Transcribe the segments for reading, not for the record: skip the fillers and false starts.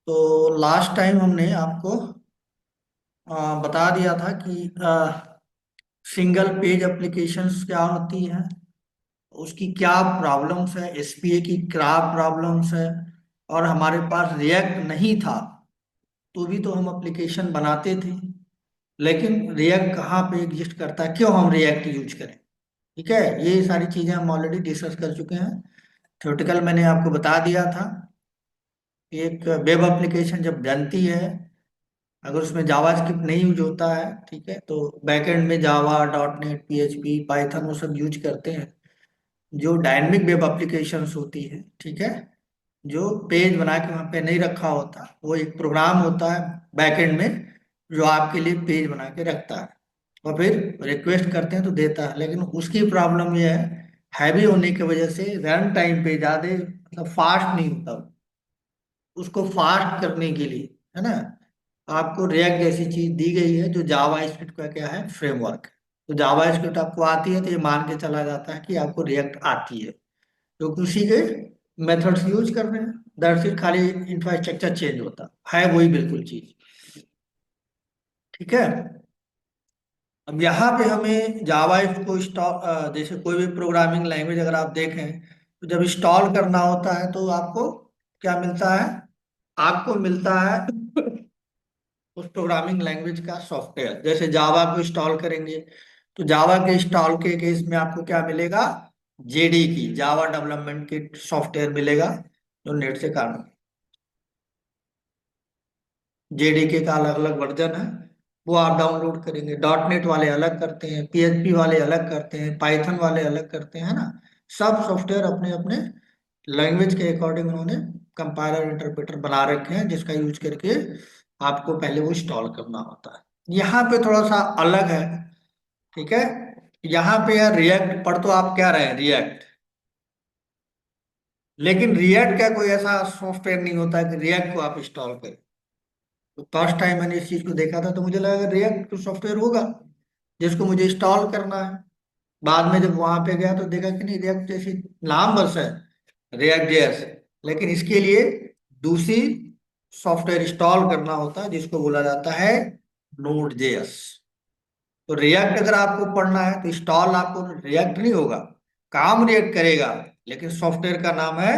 तो last time हमने आपको बता दिया था कि सिंगल पेज एप्लीकेशंस क्या होती हैं, उसकी क्या प्रॉब्लम्स है, एसपीए की क्या प्रॉब्लम्स है। और हमारे पास रिएक्ट नहीं था तो भी तो हम एप्लीकेशन बनाते थे। लेकिन रिएक्ट कहाँ पे एग्जिस्ट करता है, क्यों हम रिएक्ट यूज करें। ठीक है, ये सारी चीजें हम ऑलरेडी डिस्कस कर चुके हैं। थ्योरेटिकल मैंने आपको बता दिया था। एक वेब एप्लीकेशन जब बनती है, अगर उसमें जावास्क्रिप्ट नहीं यूज होता है, ठीक है, तो बैकएंड में Java dot net PHP Python वो सब यूज करते हैं। जो डायनेमिक वेब एप्लीकेशंस होती है, ठीक है, जो पेज बना के वहाँ पे नहीं रखा होता, वो एक प्रोग्राम होता है बैकएंड में जो आपके लिए पेज बना के रखता है और फिर रिक्वेस्ट करते हैं तो देता है। लेकिन उसकी प्रॉब्लम ये है, हैवी होने की वजह से रन टाइम पे ज़्यादा मतलब फास्ट नहीं होता। उसको फास्ट करने के लिए, है ना, आपको रिएक्ट जैसी चीज दी गई है जो जावा स्क्रिप्ट का क्या है, फ्रेमवर्क है। तो जावा स्क्रिप्ट आपको आती है तो ये मान के चला जाता है कि आपको रिएक्ट आती है, क्योंकि उसी के मेथड्स यूज कर रहे हैं। दरअसल खाली इंफ्रास्ट्रक्चर चेंज होता है वही बिल्कुल चीज। ठीक है। अब यहाँ पे हमें जावा को इंस्टॉल, जैसे कोई भी प्रोग्रामिंग लैंग्वेज अगर आप देखें तो जब इंस्टॉल करना होता है तो आपको क्या मिलता है, आपको मिलता है उस प्रोग्रामिंग लैंग्वेज का सॉफ्टवेयर। जैसे जावा को इंस्टॉल करेंगे तो जावा के इंस्टॉल के केस में आपको क्या मिलेगा, जेडी की जावा डेवलपमेंट किट सॉफ्टवेयर मिलेगा जो नेट से काम। जेडीके का अलग अलग वर्जन है, वो आप डाउनलोड करेंगे। डॉट नेट वाले अलग करते हैं, पीएचपी वाले अलग करते हैं, पाइथन वाले अलग करते हैं, ना। सब सॉफ्टवेयर अपने अपने लैंग्वेज के अकॉर्डिंग उन्होंने कंपाइलर इंटरप्रेटर बना रखे हैं जिसका यूज करके आपको पहले वो इंस्टॉल करना होता है। यहाँ पे थोड़ा सा अलग है। ठीक है, यहाँ पे यार रिएक्ट पढ़ तो आप क्या रहे हैं, रिएक्ट। लेकिन रिएक्ट का कोई ऐसा सॉफ्टवेयर नहीं होता कि रिएक्ट को आप इंस्टॉल करें। तो फर्स्ट टाइम मैंने इस चीज को देखा था तो मुझे लगा रिएक्ट तो सॉफ्टवेयर होगा जिसको मुझे इंस्टॉल करना है। बाद में जब वहां पे गया तो देखा कि नहीं, रिएक्ट जैसी नाम बस है, रिएक्ट जेएस, लेकिन इसके लिए दूसरी सॉफ्टवेयर इंस्टॉल करना होता है जिसको बोला जाता है नोड जेएस। तो रिएक्ट अगर आपको पढ़ना है तो इंस्टॉल आपको रिएक्ट नहीं होगा, काम रिएक्ट करेगा, लेकिन सॉफ्टवेयर का नाम है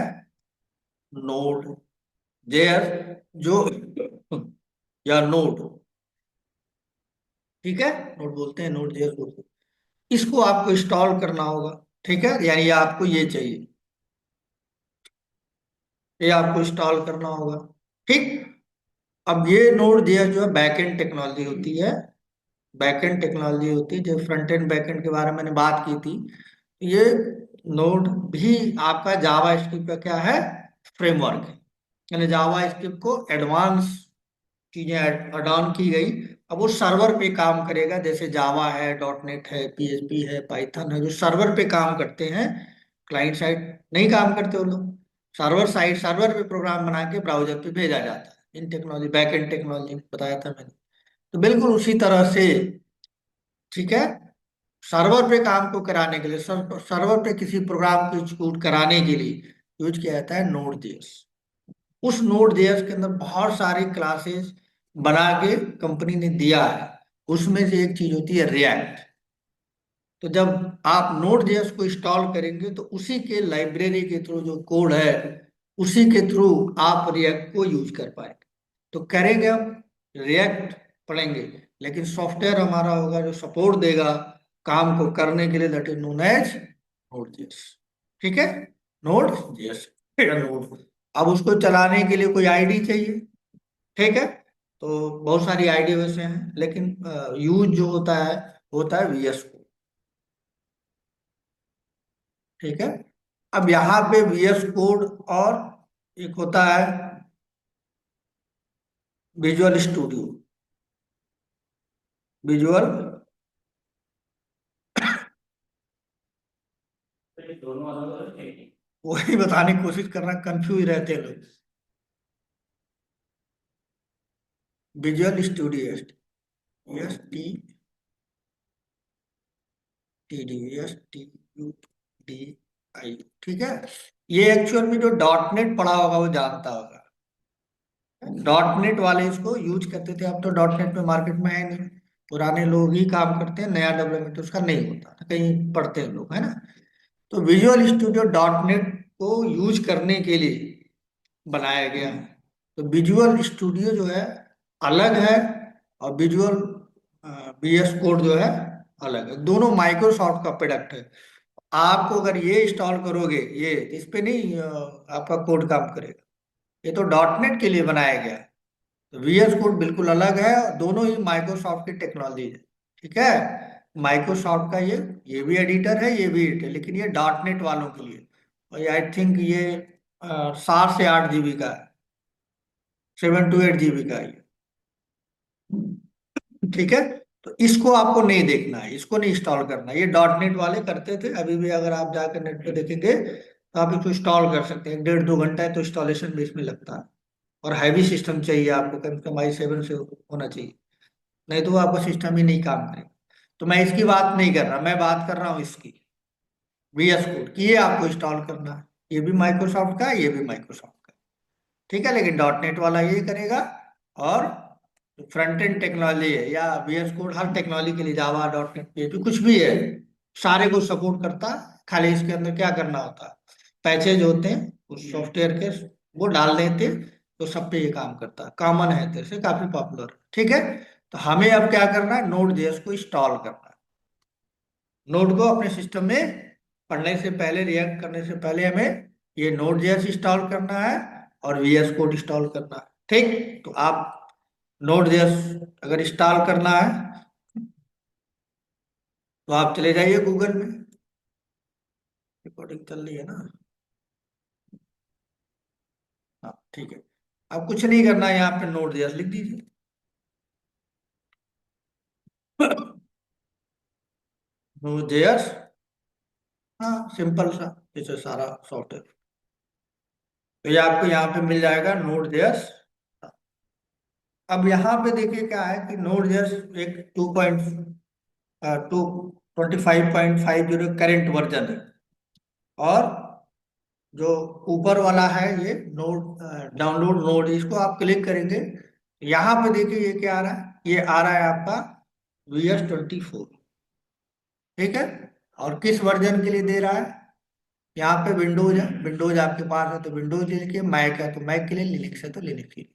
नोड जेएस, जो या नोड, ठीक है, नोड बोलते हैं, नोड जेएस बोलते हैं। इसको आपको इंस्टॉल करना होगा। ठीक है, यानी ये आपको ये चाहिए, ये आपको इंस्टॉल करना होगा। ठीक। अब ये नोड जेएस जो है बैकएंड टेक्नोलॉजी होती है, बैकएंड टेक्नोलॉजी होती है। जो फ्रंट एंड बैकएंड के बारे में मैंने बात की थी, ये नोड भी आपका जावा स्क्रिप्ट का क्या है, फ्रेमवर्क है। यानी जावा स्क्रिप्ट को एडवांस चीजें एड ऑन की गई। अब वो सर्वर पे काम करेगा, जैसे जावा है, डॉट नेट है, पीएचपी है, पाइथन है, जो सर्वर पे काम करते हैं। क्लाइंट साइड नहीं काम करते वो लोग, सर्वर साइड, सर्वर पे प्रोग्राम बना के ब्राउजर पे भेजा जाता है। इन टेक्नोलॉजी बैकएंड टेक्नोलॉजी बताया था मैंने। तो बिल्कुल उसी तरह से, ठीक है, सर्वर पे काम को कराने के लिए, सर्वर पे किसी प्रोग्राम को एग्जीक्यूट कराने के लिए यूज किया जाता है नोड जेएस। उस नोड जेएस के अंदर बहुत सारी क्लासेस बना के कंपनी ने दिया है। उसमें से एक चीज होती है रिएक्ट। तो जब आप नोड जेएस को इंस्टॉल करेंगे तो उसी के लाइब्रेरी के थ्रू जो कोड है, उसी के थ्रू आप रिएक्ट को यूज कर पाएंगे। तो करेंगे हम रिएक्ट, पढ़ेंगे, लेकिन सॉफ्टवेयर हमारा होगा जो सपोर्ट देगा काम को करने के लिए, that is known as Node JS. ठीक है, नोड जेएस या नोड। अब उसको चलाने के लिए कोई आईडी चाहिए। ठीक है, तो बहुत सारी आईडी वैसे हैं, लेकिन यूज जो होता है वीएस को। ठीक है। अब यहाँ पे वीएस कोड और एक होता है विजुअल स्टूडियो, विजुअल, वही बताने की कोशिश करना, कंफ्यूज रहते हैं लोग। Visual studio, S T T D, S T U D I. ठीक है, ये एक्चुअल में जो डॉट नेट पढ़ा होगा वो जानता होगा। डॉट नेट वाले इसको यूज करते थे, अब तो डॉट नेट में मार्केट में है नहीं, पुराने लोग ही काम करते हैं, नया डेवलपमेंट उसका नहीं होता, कहीं पढ़ते हैं लोग, है ना। तो विजुअल स्टूडियो डॉट नेट को यूज करने के लिए बनाया गया है। तो विजुअल स्टूडियो जो है अलग है, और विजुअल बीएस कोड जो है अलग है, दोनों माइक्रोसॉफ्ट का प्रोडक्ट है। आपको अगर ये इंस्टॉल करोगे, ये इस पे नहीं आपका कोड काम करेगा, ये तो डॉट नेट के लिए बनाया गया है। तो वीएस कोड बिल्कुल अलग है, और दोनों ही माइक्रोसॉफ्ट की टेक्नोलॉजी है। ठीक है, माइक्रोसॉफ्ट का ये भी एडिटर है, ये भी एडिटर, लेकिन ये डॉट नेट वालों के लिए। और आई थिंक ये 7 से 8 जीबी का है, 7 to 8 जीबी का है ये। ठीक है, तो इसको आपको नहीं देखना है, इसको नहीं इंस्टॉल करना है। ये डॉट नेट वाले करते थे, अभी भी अगर आप जाकर नेट पे देखेंगे तो आप इसको इंस्टॉल कर सकते हैं। 1.5-2 घंटा है तो इंस्टॉलेशन भी इसमें लगता है, और हैवी सिस्टम चाहिए आपको, कम से कम i7 से होना चाहिए, नहीं तो वो आपका सिस्टम ही नहीं काम करेगा। तो मैं इसकी बात नहीं कर रहा, मैं बात कर रहा हूँ इसकी वीएस कोड की, ये आपको इंस्टॉल करना है। ये भी माइक्रोसॉफ्ट का, ये भी माइक्रोसॉफ्ट का। ठीक है, लेकिन डॉट नेट वाला ये करेगा। और फ्रंट एंड टेक्नोलॉजी है या वीएस कोड, हर टेक्नोलॉजी के लिए, जावा, डॉट नेट, पीएचपी, कुछ भी है, सारे को सपोर्ट करता है। खाली इसके अंदर क्या करना होता है, पैचेज होते हैं उस सॉफ्टवेयर के, वो डाल देते हैं, तो सब पे ये काम करता है, कॉमन है, तो इससे काफी पॉपुलर। ठीक है, तो हमें अब क्या करना है, नोड जेएस को इंस्टॉल करना है। नोड को अपने सिस्टम में पढ़ने से पहले, रिएक्ट करने से पहले, हमें ये नोड जेएस इंस्टॉल करना है और वीएस कोड इंस्टॉल करना है। ठीक, तो आप नोड जेएस अगर इंस्टॉल करना है तो आप चले जाइए गूगल में। रिकॉर्डिंग चल रही है ना? हाँ ठीक है, अब कुछ नहीं करना है, यहाँ पे नोड जेएस लिख दीजिए। नोड जेएस, हाँ सिंपल सा, जैसे सारा सॉफ्टवेयर। तो ये आपको यहाँ पे मिल जाएगा नोड जेएस। अब यहाँ पे देखिए क्या है कि नोड जेएस एक 25.50 करेंट वर्जन है, और जो ऊपर वाला है ये नोड, डाउनलोड नोड, इसको आप क्लिक करेंगे, यहाँ पे देखिए ये क्या आ रहा है, ये आ रहा है आपका VS 24। ठीक है, और किस वर्जन के लिए दे रहा है, यहाँ पे विंडोज है, विंडोज आपके पास है तो विंडोज लिखिए, मैक है तो मैक के लिए, लिनक्स है तो लिनक्स के लिए।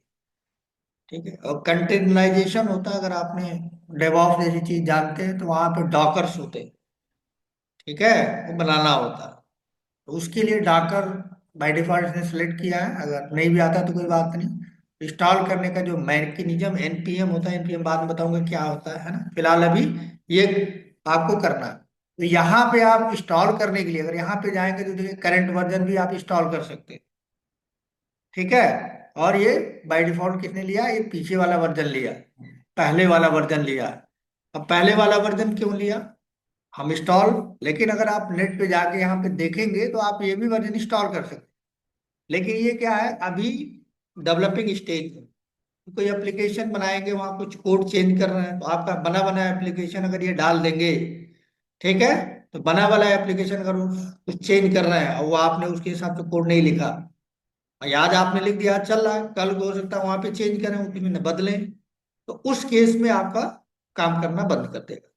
ठीक है, और कंटेनराइजेशन होता है, अगर आपने डेवऑप्स जैसी चीज जानते हैं तो वहां पे डॉकर्स होते हैं। ठीक है, वो बनाना होता है, तो उसके लिए डॉकर बाय डिफॉल्ट इसने सेलेक्ट किया है, अगर नहीं भी आता तो कोई बात नहीं। इंस्टॉल करने का जो मैकेनिज्म एनपीएम होता है, एनपीएम बाद में बताऊंगा क्या होता है ना, फिलहाल अभी ये आपको करना है। तो यहाँ पे आप इंस्टॉल करने के लिए अगर यहाँ पे जाएंगे तो देखिए करंट वर्जन भी आप इंस्टॉल कर सकते हैं। ठीक है, और ये बाय डिफॉल्ट किसने लिया, ये पीछे वाला वर्जन लिया, पहले वाला वर्जन लिया। अब पहले वाला वर्जन क्यों लिया, हम इंस्टॉल, लेकिन अगर आप नेट पे जाके यहाँ पे देखेंगे तो आप ये भी वर्जन इंस्टॉल कर सकते हैं, लेकिन ये क्या है, अभी डेवलपिंग स्टेज है। कोई एप्लीकेशन बनाएंगे, वहां कुछ कोड चेंज कर रहे हैं, तो आपका बना बनाया एप्लीकेशन अगर ये डाल देंगे, ठीक है, तो बना वाला एप्लीकेशन अगर कुछ चेंज कर रहे हैं और वो आपने उसके हिसाब से कोड नहीं लिखा, और आज आपने लिख दिया, आज चल रहा है, कल को हो सकता है वहां पे चेंज करें, उसमें बदलें, तो उस केस में आपका काम करना बंद कर देगा।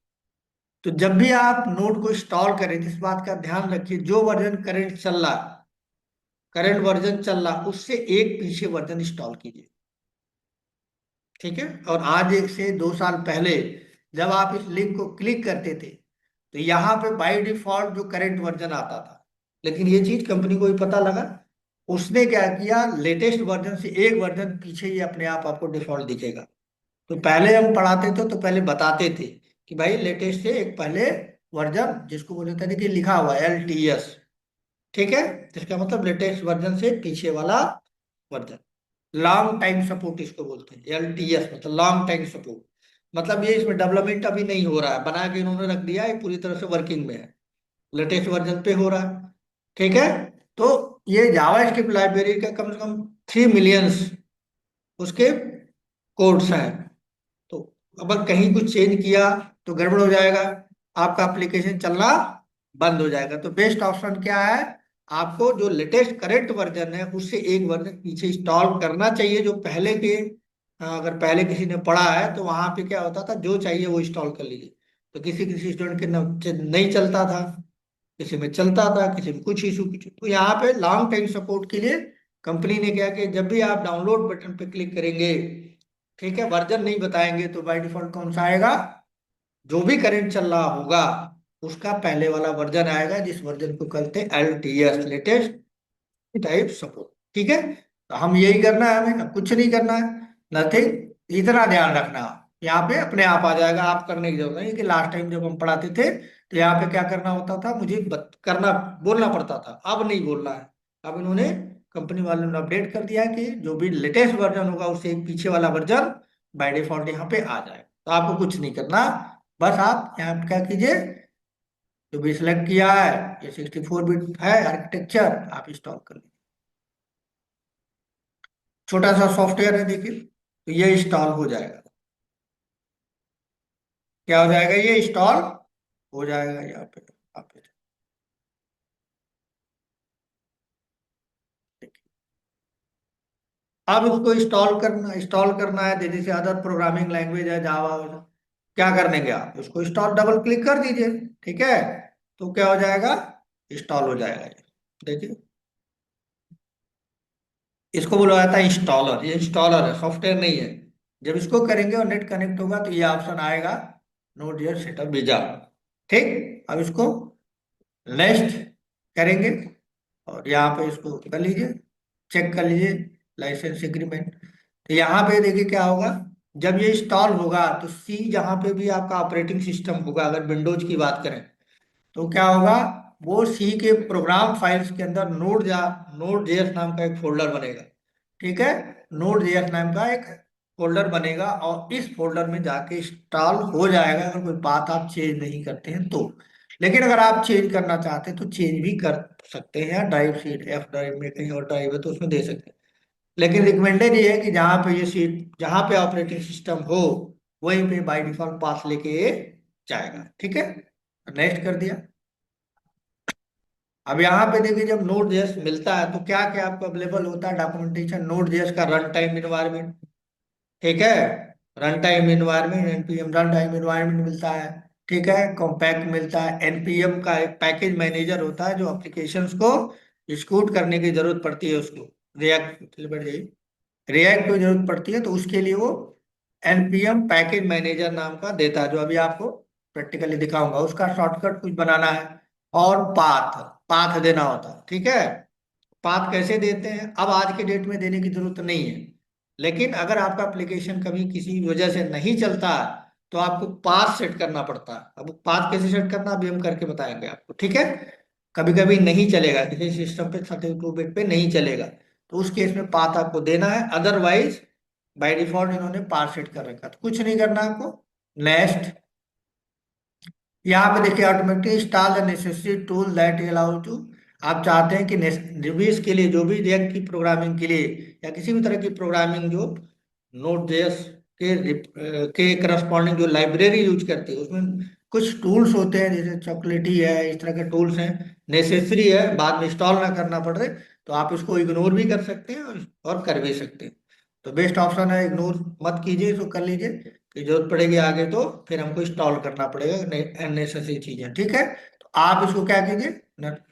तो जब भी आप नोड को इंस्टॉल करें, इस बात का ध्यान रखिए, जो वर्जन करंट चल रहा, करंट वर्जन चल रहा, उससे एक पीछे वर्जन इंस्टॉल कीजिए। ठीक है, और आज एक से 2 साल पहले जब आप इस लिंक को क्लिक करते थे तो यहाँ पे बाय डिफॉल्ट जो करंट वर्जन आता था, लेकिन ये चीज कंपनी को भी पता लगा, उसने क्या किया, लेटेस्ट वर्जन से एक वर्जन पीछे ही अपने आप आपको डिफॉल्ट दिखेगा। तो पहले हम पढ़ाते थे तो पहले बताते थे कि भाई लेटेस्ट से एक पहले वर्जन, जिसको बोले थे कि लिखा हुआ LTS। ठीक है, तो इसका मतलब लेटेस्ट वर्जन से पीछे वाला वर्जन, लॉन्ग टाइम सपोर्ट इसको बोलते हैं, LTS मतलब लॉन्ग टाइम सपोर्ट। मतलब ये इसमें डेवलपमेंट अभी नहीं हो रहा है, बना के इन्होंने रख दिया है, पूरी तरह से वर्किंग में है, लेटेस्ट वर्जन पे हो रहा है। ठीक है, तो ये जावास्क्रिप्ट लाइब्रेरी का कम से कम 3 मिलियंस उसके कोड्स हैं। तो अगर कहीं कुछ चेंज किया तो गड़बड़ हो जाएगा, आपका एप्लीकेशन चलना बंद हो जाएगा। तो बेस्ट ऑप्शन क्या है, आपको जो लेटेस्ट करेंट वर्जन है उससे एक वर्जन पीछे इंस्टॉल करना चाहिए, जो पहले के अगर पहले किसी ने पढ़ा है तो वहां पे क्या होता था, जो चाहिए वो इंस्टॉल कर लीजिए। तो किसी किसी स्टूडेंट के नहीं चलता था, किसी में चलता था, किसी में कुछ इशू कुछ, तो यहाँ पे लॉन्ग टाइम सपोर्ट के लिए कंपनी ने क्या कि जब भी आप डाउनलोड बटन पे क्लिक करेंगे, ठीक है, वर्जन नहीं बताएंगे तो बाय डिफॉल्ट कौन सा आएगा, जो भी करंट चल रहा होगा उसका पहले वाला वर्जन आएगा, जिस वर्जन को कहते हैं LTS, लेटेस्ट टाइप सपोर्ट। ठीक है, तो हम यही करना है, हमें कुछ नहीं करना है, नथिंग, इतना ध्यान रखना। यहाँ पे अपने आप आ जाएगा, आप करने की जरूरत नहीं कि लास्ट टाइम जब हम पढ़ाते थे तो यहाँ पे क्या करना होता था, मुझे करना बोलना पड़ता था, अब नहीं बोलना है। अब इन्होंने, कंपनी वालों ने अपडेट कर दिया है कि जो भी लेटेस्ट वर्जन होगा उससे एक पीछे वाला वर्जन बाय डिफॉल्ट यहाँ पे आ जाएगा, तो आपको कुछ नहीं करना। बस आप यहाँ पे क्या कीजिए, जो भी सिलेक्ट किया है, ये 64 बिट है आर्किटेक्चर, आप इंस्टॉल कर लीजिए। छोटा सा सॉफ्टवेयर है देखिए, तो ये इंस्टॉल हो जाएगा। क्या हो जाएगा, ये इंस्टॉल हो जाएगा यहाँ पे। आप देखिए, अब इसको इंस्टॉल करना है, जैसे अदर प्रोग्रामिंग लैंग्वेज है जावा, क्या कर देंगे आप, इसको इंस्टॉल डबल क्लिक कर दीजिए। ठीक है, तो क्या हो जाएगा, इंस्टॉल हो जाएगा ये। देखिए, इसको बोला जाता है इंस्टॉलर, ये इंस्टॉलर है, सॉफ्टवेयर नहीं है। जब इसको करेंगे और नेट कनेक्ट होगा तो ये ऑप्शन आएगा, नो डियर सेटअप वीजा। ठीक, अब इसको नेक्स्ट करेंगे और यहाँ पे इसको कर लीजिए, चेक कर लीजिए लाइसेंस एग्रीमेंट। तो यहाँ पे देखिए क्या होगा, जब ये इंस्टॉल होगा तो सी जहाँ पे भी आपका ऑपरेटिंग सिस्टम होगा, अगर विंडोज की बात करें तो क्या होगा, वो सी के प्रोग्राम फाइल्स के अंदर नोड जेएस नाम का एक फोल्डर बनेगा। ठीक है, नोड जेएस नाम का एक फोल्डर बनेगा और इस फोल्डर में जाके इंस्टॉल हो जाएगा, अगर कोई बात आप चेंज नहीं करते हैं तो। लेकिन अगर आप चेंज करना चाहते हैं तो चेंज भी कर सकते हैं, ड्राइव सीट एफ ड्राइव में कहीं और ड्राइव है तो उसमें दे सकते हैं। लेकिन रिकमेंडेड ये है कि जहाँ पे ये सीट, जहाँ पे ऑपरेटिंग सिस्टम हो वहीं पे बाय डिफॉल्ट पाथ लेके जाएगा। ठीक है, नेक्स्ट कर दिया। अब यहाँ पे देखिए, जब नोड जेएस मिलता है तो क्या क्या आपको अवेलेबल होता है डॉक्यूमेंटेशन, नोड जेएस का रन टाइम इन्वायरमेंट। ठीक है, run time environment NPM run time environment मिलता है। ठीक है, कॉम्पैक्ट मिलता है, एनपीएम का एक पैकेज मैनेजर होता है जो एप्लीकेशंस को एक्सिक्यूट करने की जरूरत पड़ती है उसको, रिएक्ट रिएक्ट की जरूरत पड़ती है तो उसके लिए वो एनपीएम पैकेज मैनेजर नाम का देता है, जो अभी आपको प्रैक्टिकली दिखाऊंगा। उसका शॉर्टकट कुछ बनाना है और पाथ पाथ देना होता है। ठीक है, पाथ कैसे देते हैं, अब आज के डेट में देने की जरूरत नहीं है, लेकिन अगर आपका एप्लीकेशन कभी किसी वजह से नहीं चलता तो आपको पाथ सेट करना पड़ता है। अब पाथ कैसे सेट करना अभी हम करके बताएंगे आपको। ठीक है, कभी कभी नहीं चलेगा, किसी सिस्टम पे 32 बिट पे नहीं चलेगा, तो उस केस में पाथ आपको देना है, अदरवाइज बाय डिफॉल्ट इन्होंने पाथ सेट कर रखा, तो कुछ नहीं करना आपको। नेक्स्ट, यहाँ पे देखिए automatic install the necessary tool that allow to, आप चाहते हैं कि रिव्यूज के लिए, जो भी रिएक्ट की प्रोग्रामिंग के लिए या किसी भी तरह की प्रोग्रामिंग जो नोड जेएस के करस्पॉन्डिंग जो लाइब्रेरी यूज करती है उसमें कुछ टूल्स होते हैं, जैसे चॉकलेटी है, इस तरह के टूल्स हैं, नेसेसरी है, बाद में इंस्टॉल ना करना पड़ रहे, तो आप इसको इग्नोर भी कर सकते हैं और कर भी सकते हैं। तो बेस्ट ऑप्शन है इग्नोर मत कीजिए, इसको कर लीजिए कि जरूरत पड़ेगी आगे तो फिर हमको इंस्टॉल करना पड़ेगा अननेसेसरी चीजें। ठीक है, तो आप इसको क्या कीजिए,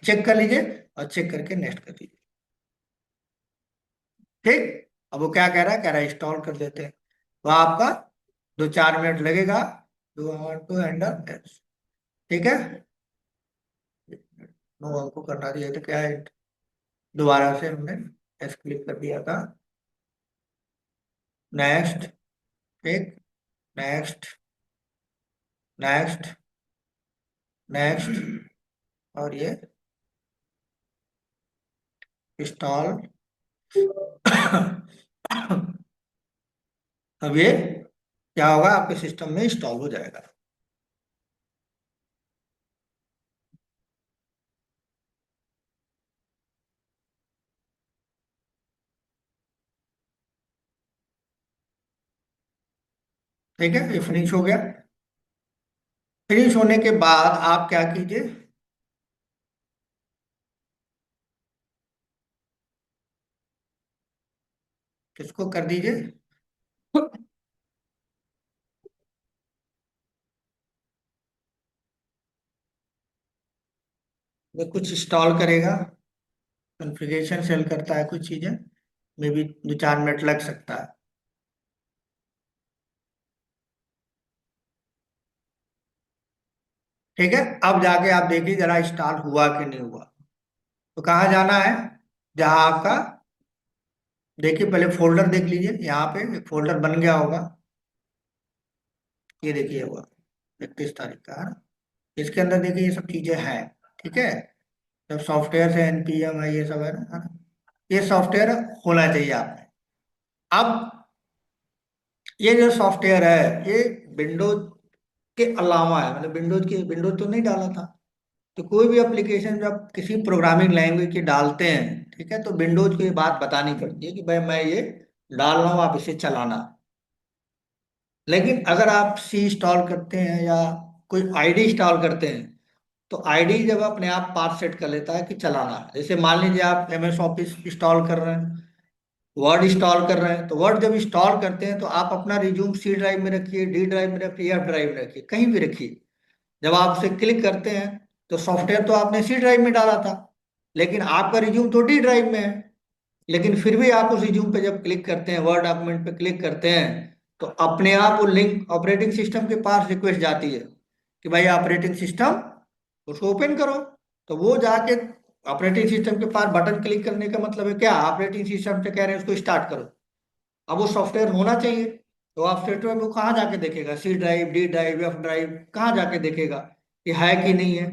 चेक कर लीजिए और चेक करके नेक्स्ट कर दीजिए। ठीक, अब वो क्या कह रहा है इंस्टॉल कर देते हैं, तो आपका 2-4 मिनट लगेगा, डू वांट टू हैंडल। ठीक है, नो हमको करना दिया तो क्या है, दोबारा से हमने एस क्लिक कर दिया था। नेक्स्ट, ठीक, नेक्स्ट, नेक्स्ट, नेक्स्ट, और ये इंस्टॉल। अब ये क्या होगा, आपके सिस्टम में इंस्टॉल हो जाएगा। ठीक है, ये फिनिश हो गया। फिनिश होने के बाद आप क्या कीजिए, किसको कर दीजिए? वो कुछ इंस्टॉल करेगा, कॉन्फ़िगरेशन सेल करता है कुछ चीजें, मे बी 2-4 मिनट लग सकता है। ठीक है, अब जाके आप देखिए जरा इंस्टॉल हुआ कि नहीं हुआ। तो कहाँ जाना है? जहाँ आपका, देखिए पहले फोल्डर देख लीजिए, यहाँ पे एक फोल्डर बन गया होगा। ये देखिए हुआ 31 तारीख का है ना। इसके अंदर देखिए ये सब चीजें हैं। ठीक है, जब सॉफ्टवेयर है, एनपीएम है, ये सब है ना। ये सॉफ्टवेयर होना चाहिए आप में। अब ये जो सॉफ्टवेयर है, ये विंडोज के अलावा है, मतलब विंडोज तो नहीं डाला था। तो कोई भी एप्लीकेशन जब किसी प्रोग्रामिंग लैंग्वेज की डालते हैं, ठीक है, तो विंडोज को ये बात बतानी पड़ती है कि भाई मैं ये डाल रहा हूँ, आप इसे चलाना। लेकिन अगर आप सी इंस्टॉल करते हैं या कोई आईडी इंस्टॉल करते हैं, तो आईडी जब अपने आप पाथ सेट कर लेता है कि चलाना है। जैसे मान लीजिए आप एमएस ऑफिस इंस्टॉल कर रहे हैं, वर्ड इंस्टॉल कर रहे हैं, तो वर्ड जब इंस्टॉल करते हैं तो आप अपना रिज्यूम सी ड्राइव में रखिए, डी ड्राइव में रखिए, एफ ड्राइव में रखिए, कहीं भी रखिए। जब आप उसे क्लिक करते हैं तो सॉफ्टवेयर तो आपने सी ड्राइव में डाला था, लेकिन आपका रिज्यूम तो डी ड्राइव में है। लेकिन फिर भी आप उस रिज्यूम पे जब क्लिक करते हैं, वर्ड डॉक्यूमेंट पे क्लिक करते हैं, तो अपने आप वो लिंक ऑपरेटिंग सिस्टम के पास रिक्वेस्ट जाती है कि भाई ऑपरेटिंग सिस्टम उसको ओपन करो। तो वो जाके ऑपरेटिंग सिस्टम के पास बटन क्लिक करने का मतलब है क्या, ऑपरेटिंग सिस्टम से कह रहे हैं उसको स्टार्ट करो। अब वो सॉफ्टवेयर होना चाहिए। तो आप सॉफ्टवेयर को कहाँ जाके देखेगा, C drive, D drive, F drive, कहाँ जाके देखेगा कि है कि नहीं है?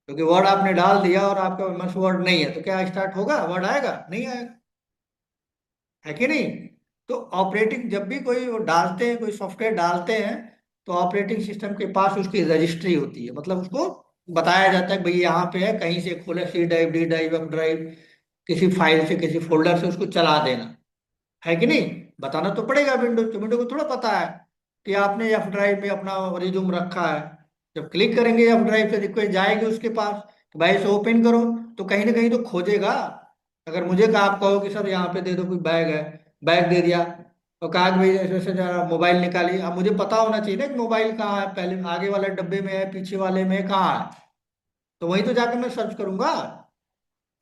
क्योंकि वर्ड आपने डाल दिया और आपका मस वर्ड नहीं है, तो क्या स्टार्ट होगा, वर्ड आएगा? नहीं आएगा, है कि नहीं? तो ऑपरेटिंग जब भी कोई वो डालते हैं, कोई सॉफ्टवेयर डालते हैं, तो ऑपरेटिंग सिस्टम के पास उसकी रजिस्ट्री होती है, मतलब उसको बताया जाता है कि भाई यहाँ पे है, कहीं से खोले, C drive, D drive, F drive, किसी फाइल से, किसी फोल्डर से उसको चला देना, है कि नहीं? बताना तो पड़ेगा विंडोज को, विंडो को थोड़ा पता है कि आपने एफ ड्राइव में अपना रिज्यूम रखा है। जब क्लिक करेंगे एफ ड्राइव से रिक्वेस्ट जाएगी उसके पास कि भाई इसे ओपन करो, तो कहीं ना कहीं तो खोजेगा। अगर मुझे कहा, आप कहो कि सर यहाँ पे दे दो, कोई बैग है, बैग दे दिया, और कहा कि भाई ऐसे ऐसे जरा मोबाइल निकालिए, अब मुझे पता होना चाहिए ना कि मोबाइल कहाँ है, पहले आगे वाले डब्बे में है, पीछे वाले में कहाँ है। तो वहीं तो जाके मैं सर्च करूंगा।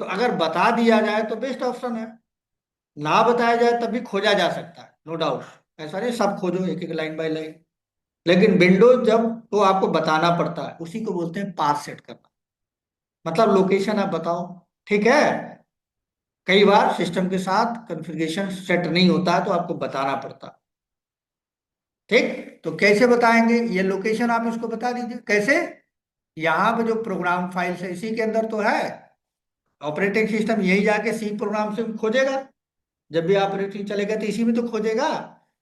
तो अगर बता दिया जाए तो बेस्ट ऑप्शन है, ना बताया जाए तब भी खोजा जा सकता है, नो डाउट। ऐसा नहीं सब खोजो एक एक लाइन बाय लाइन। लेकिन विंडोज जब, तो आपको बताना पड़ता है, उसी को बोलते हैं पाथ सेट करना, मतलब लोकेशन आप बताओ। ठीक है, कई बार सिस्टम के साथ कॉन्फ़िगरेशन सेट नहीं होता है तो आपको बताना पड़ता है। ठीक, तो कैसे बताएंगे, ये लोकेशन आप इसको बता दीजिए कैसे। यहाँ पे जो प्रोग्राम फाइल्स है इसी के अंदर तो है। ऑपरेटिंग सिस्टम यही जाके सी प्रोग्राम से खोजेगा, जब भी ऑपरेटिंग चलेगा तो इसी में तो खोजेगा।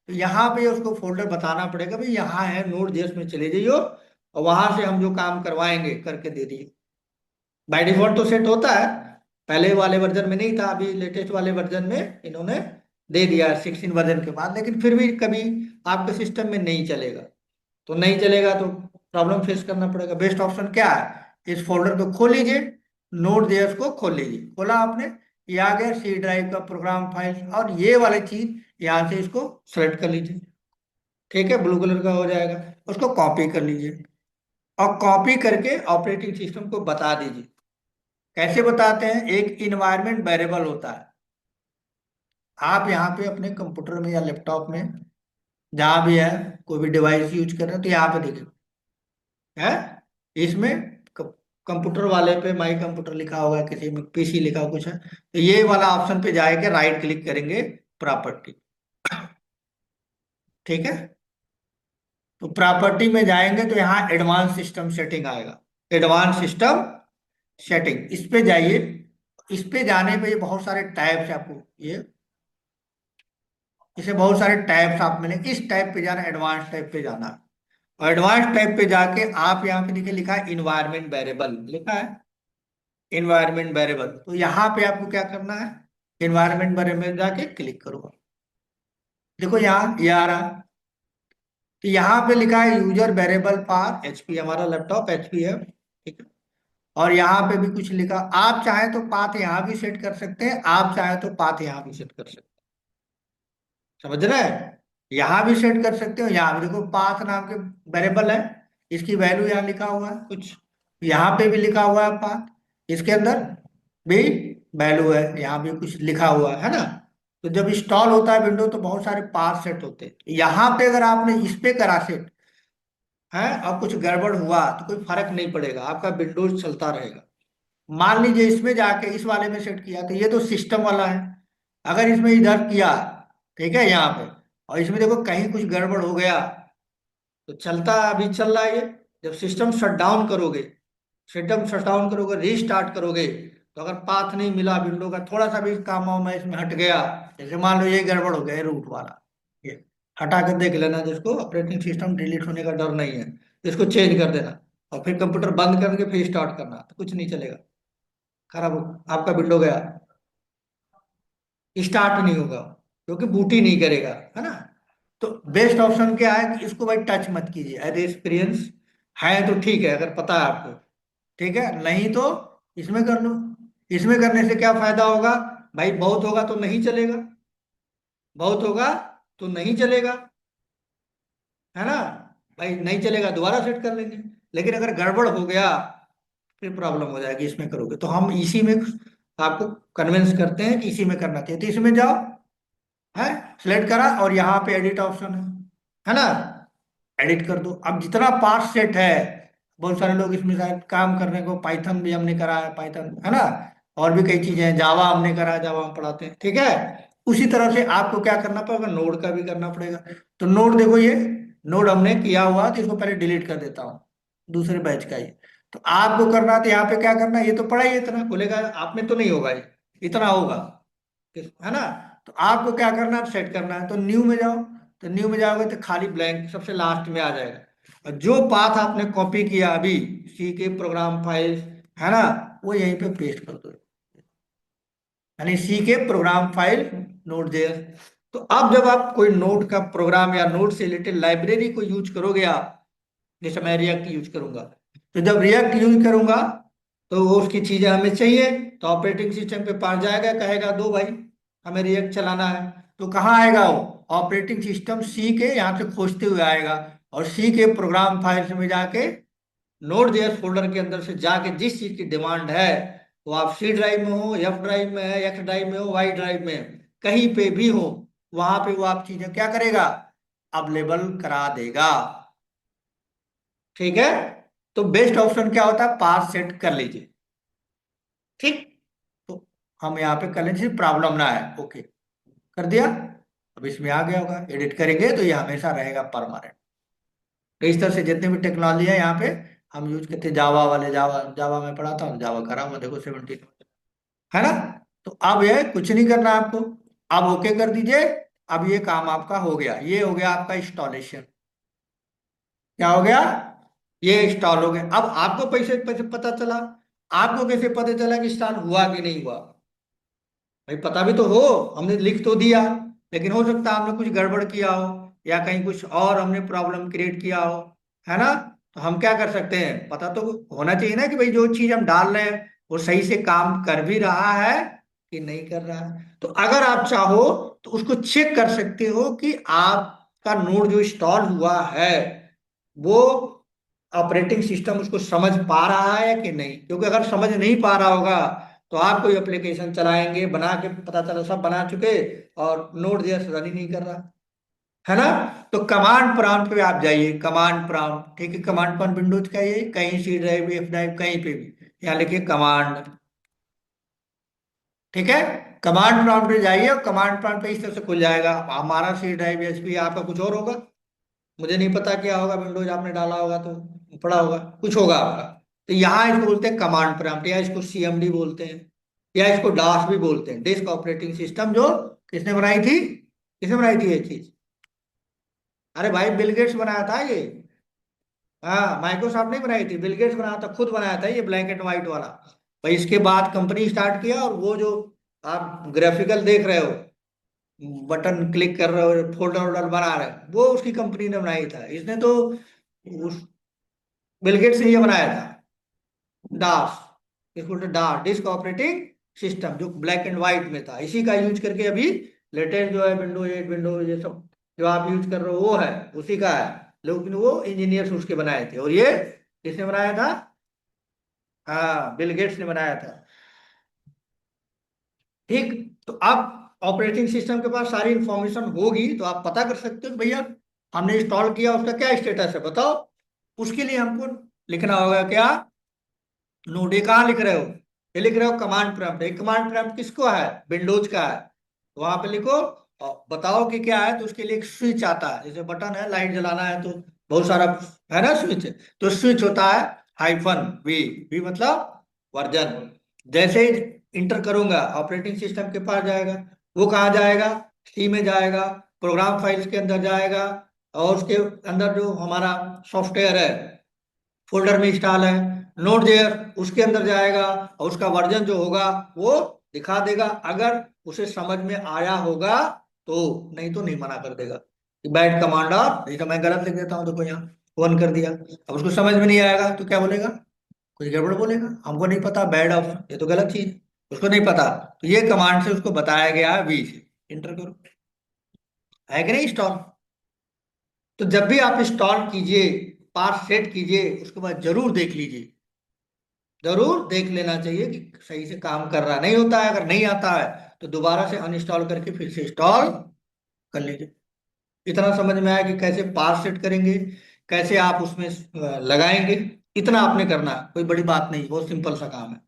तो यहाँ पे उसको फोल्डर बताना पड़ेगा, भाई यहाँ है, नोड जेएस में चले जाइयो, और वहां से हम जो काम करवाएंगे करके दे दिए। बाय डिफॉल्ट तो सेट होता है, पहले वाले वर्जन में नहीं था, अभी लेटेस्ट वाले वर्जन में इन्होंने दे दिया 16 वर्जन के बाद। लेकिन फिर भी कभी आपके सिस्टम में नहीं चलेगा, तो नहीं चलेगा तो प्रॉब्लम फेस करना पड़ेगा। बेस्ट ऑप्शन क्या है, इस फोल्डर को खोल लीजिए, नोड जेएस को खोल लीजिए, खोला आपने, ये आ गया सी ड्राइव का प्रोग्राम फाइल, और ये वाली चीज यहाँ से इसको सेलेक्ट कर लीजिए। ठीक है, ब्लू कलर का हो जाएगा, उसको कॉपी कर लीजिए, और कॉपी करके ऑपरेटिंग सिस्टम को बता दीजिए। कैसे बताते हैं, एक इन्वायरमेंट वेरिएबल होता है। आप यहाँ पे अपने कंप्यूटर में या लैपटॉप में, जहाँ भी है, कोई भी डिवाइस यूज कर रहे हैं, तो यहाँ पे देखिए है, इसमें कंप्यूटर वाले पे माई कंप्यूटर लिखा होगा, किसी में पीसी लिखा हुआ कुछ है, तो ये वाला ऑप्शन पे जाके राइट क्लिक करेंगे, प्रॉपर्टी। ठीक है, तो प्रॉपर्टी में जाएंगे तो यहाँ एडवांस सिस्टम सेटिंग आएगा, एडवांस सिस्टम सेटिंग, इस पे जाइए। इस पे जाने पे ये बहुत सारे टैब्स आपको, ये इसे बहुत सारे टैब्स आप मिलेंगे, इस टैब पे जाना, एडवांस टैब पे जाना। और एडवांस टैब पे जाके आप यहाँ पे देखिए लिखा है इन्वायरमेंट वेरिएबल, लिखा है इन्वायरमेंट वेरिएबल, तो यहाँ पे आपको क्या करना है, इन्वायरमेंट वेरिएबल जाके क्लिक करो। देखो यहाँ ये आ रहा है, तो यहाँ पे लिखा है यूजर वेरिएबल पार एचपी, हमारा लैपटॉप एचपी है। ठीक है, और यहाँ पे भी कुछ लिखा, आप चाहे तो पाथ यहाँ भी सेट कर सकते हैं, आप चाहे तो पाथ यहाँ भी सेट कर सकते हैं। समझ रहे हैं? यहाँ भी सेट कर सकते हो, यहाँ भी देखो पाथ नाम के वेरिएबल है, इसकी वैल्यू यहाँ लिखा हुआ है कुछ, यहाँ पे भी लिखा हुआ है पाथ, इसके अंदर भी वैल्यू है, यहाँ भी कुछ लिखा हुआ है ना। तो जब इंस्टॉल होता है विंडो तो बहुत सारे पाथ सेट होते हैं, यहाँ पे अगर आपने इस पे करा सेट है और कुछ गड़बड़ हुआ तो कोई फर्क नहीं पड़ेगा, आपका विंडोज चलता रहेगा। मान लीजिए इसमें जाके इस वाले में सेट किया तो ये तो सिस्टम वाला है, अगर इसमें इधर किया, ठीक है यहाँ पे, और इसमें देखो कहीं कुछ गड़बड़ हो गया तो चलता, अभी चल रहा है ये। जब सिस्टम शट डाउन करोगे रीस्टार्ट करोगे, तो अगर पाथ नहीं मिला विंडो का, थोड़ा सा भी काम वाम में इसमें हट गया, जैसे मान लो ये गड़बड़ हो गया रूट वाला, ये हटा कर देख लेना, जिसको ऑपरेटिंग सिस्टम डिलीट होने का डर नहीं है, इसको चेंज कर देना और फिर कंप्यूटर बंद करके फिर स्टार्ट करना, तो कुछ नहीं चलेगा, खराब आपका विंडो गया, स्टार्ट नहीं होगा, क्योंकि बूट ही नहीं करेगा, है ना। तो बेस्ट ऑप्शन क्या है कि इसको भाई टच मत कीजिए, यदि एक्सपीरियंस है तो ठीक है, अगर पता है आपको, ठीक है, नहीं तो इसमें कर लो। इसमें करने से क्या फायदा होगा? भाई बहुत होगा तो नहीं चलेगा, बहुत होगा तो नहीं चलेगा, है ना। भाई नहीं चलेगा दोबारा सेट कर लेंगे, लेकिन अगर गड़बड़ हो गया फिर प्रॉब्लम हो जाएगी इसमें करोगे, तो हम इसी में आपको कन्विंस करते हैं कि इसी में करना चाहिए, तो इसमें जाओ, है, सिलेक्ट करा और यहाँ पे एडिट ऑप्शन है ना, एडिट कर दो। अब जितना पार्ट सेट है, बहुत सारे लोग इसमें शायद काम करने को, पाइथन भी हमने करा है, पाइथन है ना, और भी कई चीजें हैं, जावा हमने करा है, जावा हम पढ़ाते हैं, ठीक है। उसी तरह से आपको क्या करना पड़ेगा, नोड का भी करना पड़ेगा। तो नोड देखो, ये नोड हमने किया हुआ, तो इसको पहले डिलीट कर देता हूँ, दूसरे बैच का ये। तो आपको करना, तो यहाँ पे क्या करना है, ये तो पढ़ा ही इतना बोलेगा, आप में तो नहीं होगा ये, इतना होगा, है ना। तो आपको क्या करना है, सेट करना है, तो न्यू में जाओ, तो न्यू में जाओगे तो खाली ब्लैंक सबसे लास्ट में आ जाएगा, और जो पाथ आपने कॉपी किया अभी, सी के प्रोग्राम फाइल, है ना, वो यहीं पे पेस्ट कर दो, यानी सी के प्रोग्राम फाइल नोट देयर। तो अब जब आप कोई नोट का प्रोग्राम या नोट से रिलेटेड लाइब्रेरी को यूज करोगे आप, जैसे मैं रिएक्ट यूज करूंगा, तो जब रिएक्ट यूज करूंगा तो वो उसकी चीजें हमें चाहिए, तो ऑपरेटिंग सिस्टम पे पास जाएगा, कहेगा दो भाई हमें रिएक्ट चलाना है, तो कहाँ आएगा वो, ऑपरेटिंग सिस्टम सी के यहाँ से खोजते हुए आएगा, और सी के प्रोग्राम फाइल्स में जाके नोट जेएस फोल्डर के अंदर से जाके जिस चीज की डिमांड है, वो आप सी ड्राइव में हो, एफ ड्राइव में है, एक्स ड्राइव में हो, वाई ड्राइव में है, कहीं पे भी हो, वहां पे वो आप चीजें क्या करेगा, अवेलेबल करा देगा, ठीक है। तो बेस्ट ऑप्शन क्या होता है, पास सेट कर लीजिए, ठीक। तो हम यहाँ पे कर लीजिए, प्रॉब्लम ना है, ओके, कर दिया। अब इसमें आ गया होगा, एडिट करेंगे तो ये हमेशा रहेगा परमानेंट। तो इस तरह से जितने भी टेक्नोलॉजी है यहाँ पे हम यूज करते हैं, जावा वाले, जावा जावा में पढ़ाता हूँ, जावा करा हुआ देखो 17, है ना। तो अब ये कुछ नहीं करना आपको, अब ओके कर दीजिए। अब ये काम आपका हो गया, ये हो गया आपका इंस्टॉलेशन, क्या हो गया, ये इंस्टॉल हो गया। अब आपको पैसे पैसे पता चला, आपको कैसे पता चला कि इंस्टॉल हुआ कि नहीं हुआ? भाई पता भी तो हो, हमने लिख तो दिया, लेकिन हो सकता है हमने कुछ गड़बड़ किया हो, या कहीं कुछ और हमने प्रॉब्लम क्रिएट किया हो, है ना। तो हम क्या कर सकते हैं, पता तो होना चाहिए ना कि भाई जो चीज हम डाल रहे हैं वो सही से काम कर भी रहा है कि नहीं कर रहा है। तो अगर आप चाहो तो उसको चेक कर सकते हो कि आपका नोड जो इंस्टॉल हुआ है वो ऑपरेटिंग सिस्टम उसको समझ पा रहा है कि नहीं, क्योंकि अगर समझ नहीं पा रहा होगा तो आप कोई एप्लीकेशन चलाएंगे, बना के पता चला सब बना चुके और नोड जैसे रन ही नहीं कर रहा, है ना। तो कमांड प्रॉम्प्ट पे आप जाइए, कमांड प्रॉम्प्ट, ठीक है, कमांड प्रॉम्प्ट विंडोज का, ये कहीं सी ड्राइव, एफ ड्राइव, कहीं पे भी यहाँ लिखिए कमांड, ठीक है। कमांड प्रॉम्प्ट पे जाइए और कमांड प्रॉम्प्ट पे इस तरह से खुल जाएगा, हमारा सी ड्राइव, एचपी, आपका कुछ और होगा, मुझे नहीं पता क्या होगा, विंडोज आपने डाला होगा तो पड़ा होगा, कुछ होगा आपका। तो यहाँ इसको बोलते हैं कमांड प्रॉम्प्ट, या इसको सीएमडी बोलते हैं, या इसको डास भी बोलते हैं, डिस्क ऑपरेटिंग सिस्टम, जो किसने बनाई थी, किसने बनाई थी ये चीज? अरे भाई बिल गेट्स बनाया था ये, हाँ, माइक्रोसॉफ्ट नहीं बनाई थी, बिल गेट्स बनाया था, खुद बनाया था ये ब्लैक एंड व्हाइट वाला। भाई इसके बाद कंपनी स्टार्ट किया, और वो जो आप ग्राफिकल देख रहे हो, बटन क्लिक कर रहे हो, फोल्डर वोल्डर बना रहे हो, वो उसकी कंपनी ने बनाई था, इसने तो उस बिल गेट्स ने ये बनाया था, डास, इसको डास, डिस्क ऑपरेटिंग सिस्टम, जो ब्लैक एंड व्हाइट में था, इसी का यूज करके अभी लेटेस्ट जो है विंडोज 8, विंडोज ये सब जो आप यूज कर रहे हो वो है, उसी का है। लेकिन वो इंजीनियर्स उसके बनाए थे, और ये किसने बनाया था? हाँ, बिल गेट्स ने बनाया था। ठीक। तो आप ऑपरेटिंग सिस्टम के पास सारी इंफॉर्मेशन होगी तो आप पता कर सकते हो कि भैया हमने इंस्टॉल किया, उसका क्या स्टेटस है बताओ। उसके लिए हमको लिखना होगा क्या? नोड। ये कहाँ लिख रहे हो? ये लिख रहे हो कमांड प्रॉम्प्ट। एक कमांड प्रॉम्प्ट किसको है? विंडोज का है। तो वहां पे लिखो और बताओ कि क्या है। तो उसके लिए एक स्विच आता है, जैसे बटन है, लाइट जलाना है तो बहुत सारा है ना स्विच। तो स्विच होता है -V। वी मतलब वर्जन। जैसे ही इंटर करूंगा ऑपरेटिंग सिस्टम के पास जाएगा। वो कहाँ जाएगा? सी में जाएगा, प्रोग्राम फाइल्स के अंदर जाएगा, और उसके अंदर जो हमारा सॉफ्टवेयर है फोल्डर में इंस्टॉल है, नोट जेयर उसके अंदर जाएगा, और उसका वर्जन जो होगा वो दिखा देगा, अगर उसे समझ में आया होगा तो। नहीं तो नहीं, मना कर देगा कि बैड कमांड। और नहीं तो मैं गलत लिख देता हूँ, देखो यहाँ वन कर दिया। अब उसको समझ में नहीं आएगा तो क्या बोलेगा? कुछ गड़बड़ बोलेगा, हमको नहीं पता, बैड ऑप्शन, ये तो गलत चीज है। उसको नहीं पता, तो ये कमांड से उसको बताया गया है वी से इंटर करो। है कि नहीं इंस्टॉल? तो जब भी आप इंस्टॉल कीजिए, पार्ट सेट कीजिए, उसके बाद जरूर देख लीजिए, जरूर देख लेना चाहिए कि सही से काम कर रहा नहीं होता है। अगर नहीं आता है तो दोबारा से अनइंस्टॉल करके फिर से इंस्टॉल कर लीजिए। इतना समझ में आया कि कैसे पार सेट करेंगे, कैसे आप उसमें लगाएंगे। इतना आपने करना है, कोई बड़ी बात नहीं, बहुत सिंपल सा काम है।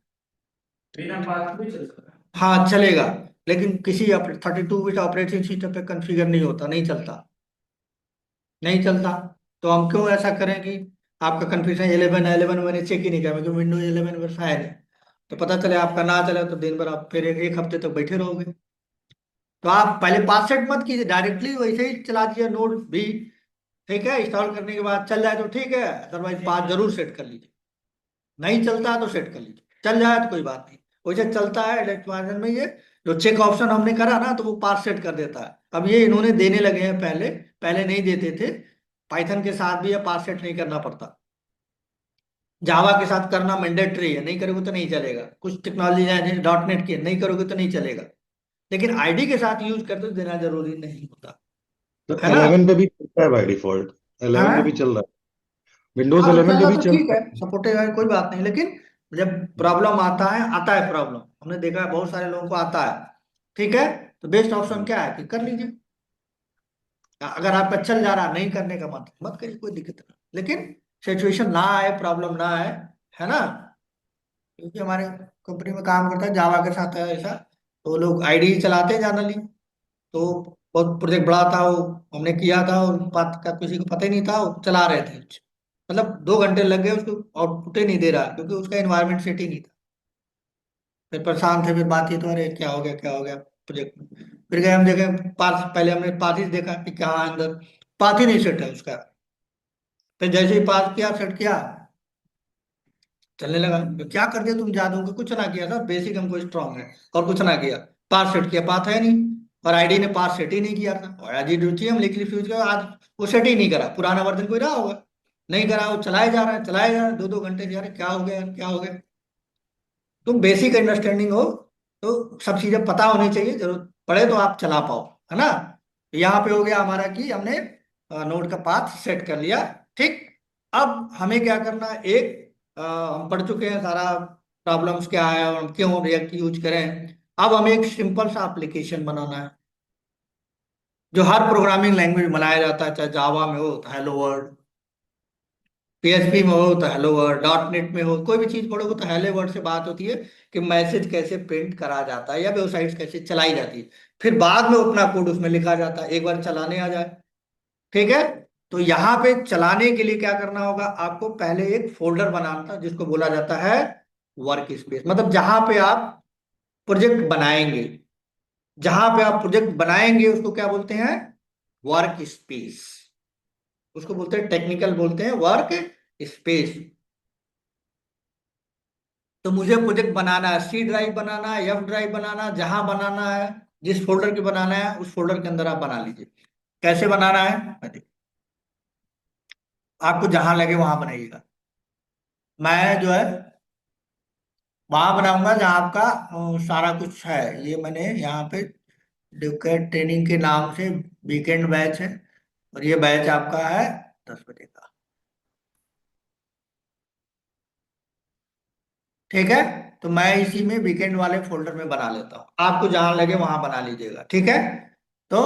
बिना पास भी चल सकता है। हाँ चलेगा, लेकिन किसी 32 बिट ऑपरेटिंग सिस्टम पे कॉन्फ़िगर नहीं होता, नहीं चलता, नहीं चलता। तो हम क्यों ऐसा करें कि आपका कन्फ्यूजन 11 मैंने चेक ही नहीं किया, क्योंकि विंडोज 11 वर्ष है नहीं। तो पता चले आपका ना चले तो दिन भर आप फिर एक हफ्ते तक बैठे रहोगे। तो आप पहले पास सेट मत कीजिए, डायरेक्टली वैसे ही चला दीजिए नोड भी। ठीक है, इंस्टॉल करने के बाद चल जाए तो ठीक है, अदरवाइज पास जरूर सेट कर लीजिए। नहीं चलता है तो सेट कर लीजिए, चल जाए तो कोई बात नहीं। वैसे चलता है इलेक्ट्रॉनिक में, ये जो चेक ऑप्शन हमने करा ना तो वो पास सेट कर देता है। अब ये इन्होंने देने लगे हैं, पहले पहले नहीं देते थे। पाइथन के साथ भी ये पास सेट नहीं करना पड़ता। जावा के साथ करना मैंडेटरी है, नहीं करोगे तो नहीं चलेगा। कुछ टेक्नोलॉजी है .NET की, नहीं करोगे तो नहीं चलेगा। लेकिन आईडी के साथ यूज करते तो देना जरूरी नहीं होता, तो है ना? 11 पे भी चलता है बाय डिफॉल्ट। 11 पे भी हाँ चल रहा है, विंडोज हाँ, तो 11 चल पे रहा भी तो चल ठीक है, रहा सपोर्टेड है, कोई बात नहीं। लेकिन जब है। प्रॉब्लम आता है प्रॉब्लम, हमने देखा है बहुत सारे लोगों को आता है। ठीक है, तो बेस्ट ऑप्शन क्या है कि कर लीजिए। अगर आपका चल जा रहा, नहीं करने का मत मत करिए, कोई दिक्कत नहीं। लेकिन सिचुएशन ना आए, प्रॉब्लम ना आए, है ना? क्योंकि हमारे कंपनी में काम करता है जावा के साथ है ऐसा। तो लोग आईडी चलाते हैं जनरली। तो बहुत प्रोजेक्ट बड़ा था वो, हमने किया था, और बात का किसी को पता ही नहीं था, वो चला रहे थे। मतलब 2 घंटे लग गए, उसको आउटपुट ही नहीं दे रहा, क्योंकि उसका एनवायरनमेंट सेट ही नहीं था। फिर परेशान थे, फिर बात ये तो, अरे क्या हो गया क्या हो गया प्रोजेक्ट में। फिर गए हम देखे पाथ, पहले हमने पाथ ही देखा कि क्या अंदर पाथ ही नहीं सेट है उसका। फिर जैसे ही पाथ किया, सेट किया, चलने लगा। तो क्या कर दिया तुम जादू का? कुछ ना किया था, बेसिक हमको स्ट्रांग है, और कुछ ना किया। पाथ सेट किया, पाथ है नहीं। और आईडी ने पाथ सेट ही नहीं किया था, और आज रुचि हम लिख फ्यूज का आज वो सेट ही नहीं करा। पुराना वर्जन कोई रहा होगा, नहीं करा, वो चलाए जा रहा है, चलाए जा रहा है, 2-2 घंटे से। यार क्या हो गया यार, क्या हो गया? तुम बेसिक अंडरस्टैंडिंग हो तो सब चीजें पता होनी चाहिए, जरूरत पड़े तो आप चला पाओ, है ना? यहाँ पे हो गया हमारा कि हमने नोड का पाथ सेट कर लिया। ठीक। अब हमें क्या करना है, हम पढ़ चुके हैं सारा प्रॉब्लम्स क्या है और हम क्यों रिएक्ट यूज करें। अब हमें एक सिंपल सा एप्लीकेशन बनाना है, जो हर प्रोग्रामिंग लैंग्वेज में बनाया जाता है, चाहे जावा में हो तो हेलो वर्ल्ड, PHP में हो तो हेलो वर्ड, .NET में हो, कोई भी चीज पढ़ोगे तो हेलो वर्ड से बात होती है कि मैसेज कैसे प्रिंट करा जाता है या वेबसाइट कैसे चलाई जाती है। फिर बाद में अपना कोड उसमें लिखा जाता है, एक बार चलाने आ जाए। ठीक है। तो यहाँ पे चलाने के लिए क्या करना होगा, आपको पहले एक फोल्डर बनाना था जिसको बोला जाता है वर्क स्पेस। मतलब जहां पे आप प्रोजेक्ट बनाएंगे, जहां पे आप प्रोजेक्ट बनाएंगे उसको क्या बोलते हैं? Work space. उसको बोलते हैं, टेक्निकल बोलते हैं वर्क स्पेस। तो मुझे प्रोजेक्ट बनाना है, C ड्राइव बनाना है, F ड्राइव बनाना है, जहां बनाना है, जिस फोल्डर के बनाना है उस फोल्डर के अंदर आप बना लीजिए। कैसे बनाना है मैं आपको जहां लगे वहां बनाइएगा। मैं जो है वहां बनाऊंगा जहां आपका सारा कुछ है। ये मैंने यहाँ पे ड्यूकेट ट्रेनिंग के नाम से वीकेंड बैच है, और ये बैच आपका है 10 बजे का। ठीक है, तो मैं इसी में वीकेंड वाले फोल्डर में बना लेता हूँ, आपको जहां लगे वहां बना लीजिएगा, ठीक है। तो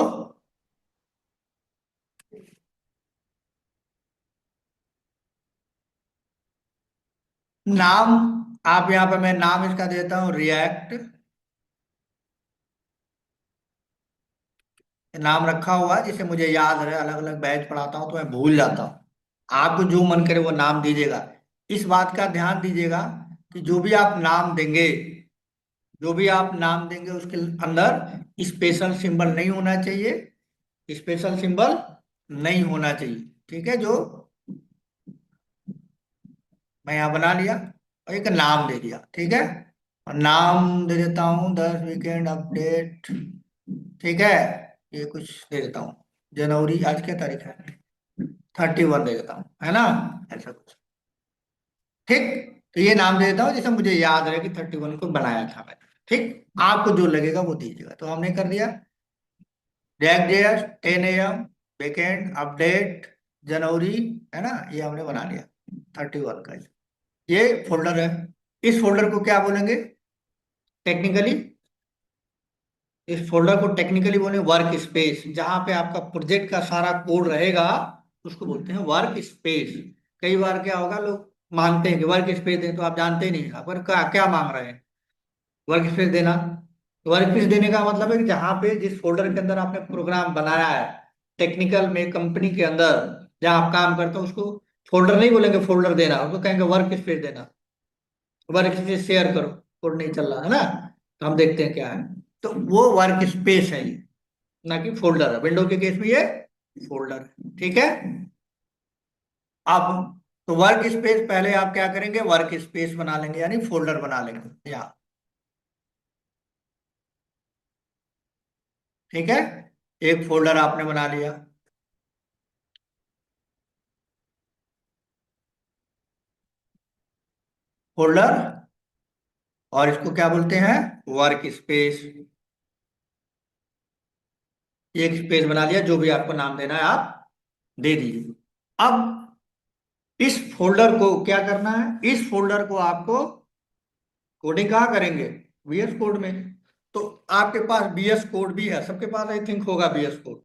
नाम, आप यहाँ पे, मैं नाम इसका देता हूँ रिएक्ट। नाम रखा हुआ है जिसे मुझे याद रहे, अलग अलग बैच पढ़ाता हूँ तो मैं भूल जाता हूँ। आपको जो मन करे वो नाम दीजिएगा। इस बात का ध्यान दीजिएगा कि जो भी आप नाम देंगे, जो भी आप नाम देंगे उसके अंदर स्पेशल सिंबल नहीं होना चाहिए, स्पेशल सिंबल नहीं होना चाहिए। ठीक है, जो मैं यहाँ बना लिया और एक नाम दे दिया, ठीक है। और नाम दे देता हूँ 10 वीकेंड अपडेट। ठीक है, ये कुछ दे देता हूँ, जनवरी, आज क्या तारीख है, 31 दे देता हूँ, है ना, ऐसा कुछ। ठीक, तो ये नाम दे देता हूँ जिसे मुझे याद रहे कि 31 को बनाया था मैंने। ठीक, आपको जो लगेगा वो दीजिएगा। तो हमने कर दिया React JS 10 AM backend update जनवरी, है ना, ये हमने बना लिया 31 का। ये फोल्डर है। इस फोल्डर को क्या बोलेंगे टेक्निकली? इस फोल्डर को टेक्निकली बोले वर्क स्पेस। जहां पे आपका प्रोजेक्ट का सारा कोड रहेगा उसको बोलते हैं वर्क स्पेस। कई बार क्या होगा, लोग मांगते हैं कि वर्क स्पेस दें, तो आप जानते ही नहीं आप क्या क्या मांग रहे हैं। वर्क स्पेस देना, वर्क स्पेस देने का मतलब है कि जहां पे जिस फोल्डर के अंदर आपने प्रोग्राम बनाया है, टेक्निकल में कंपनी के अंदर जहां आप काम करते हो, उसको फोल्डर नहीं बोलेंगे फोल्डर देना, उसको कहेंगे वर्क स्पेस देना। वर्क स्पेस शेयर करो, कोड नहीं चल रहा है ना, तो हम देखते हैं क्या है। तो वो वर्क स्पेस है ये, ना कि फोल्डर है। विंडो के केस में ये फोल्डर है, ठीक है। अब तो वर्क स्पेस, पहले आप क्या करेंगे, वर्क स्पेस बना लेंगे यानी फोल्डर बना लेंगे यहाँ। ठीक है, एक फोल्डर आपने बना लिया, फोल्डर, और इसको क्या बोलते हैं, वर्क स्पेस। एक स्पेस बना लिया, जो भी आपको नाम देना है आप दे दीजिए। अब इस फोल्डर को क्या करना है, इस फोल्डर को आपको कोडिंग कहाँ करेंगे, VS कोड में। तो आपके पास VS कोड भी है, सबके पास आई थिंक होगा VS कोड।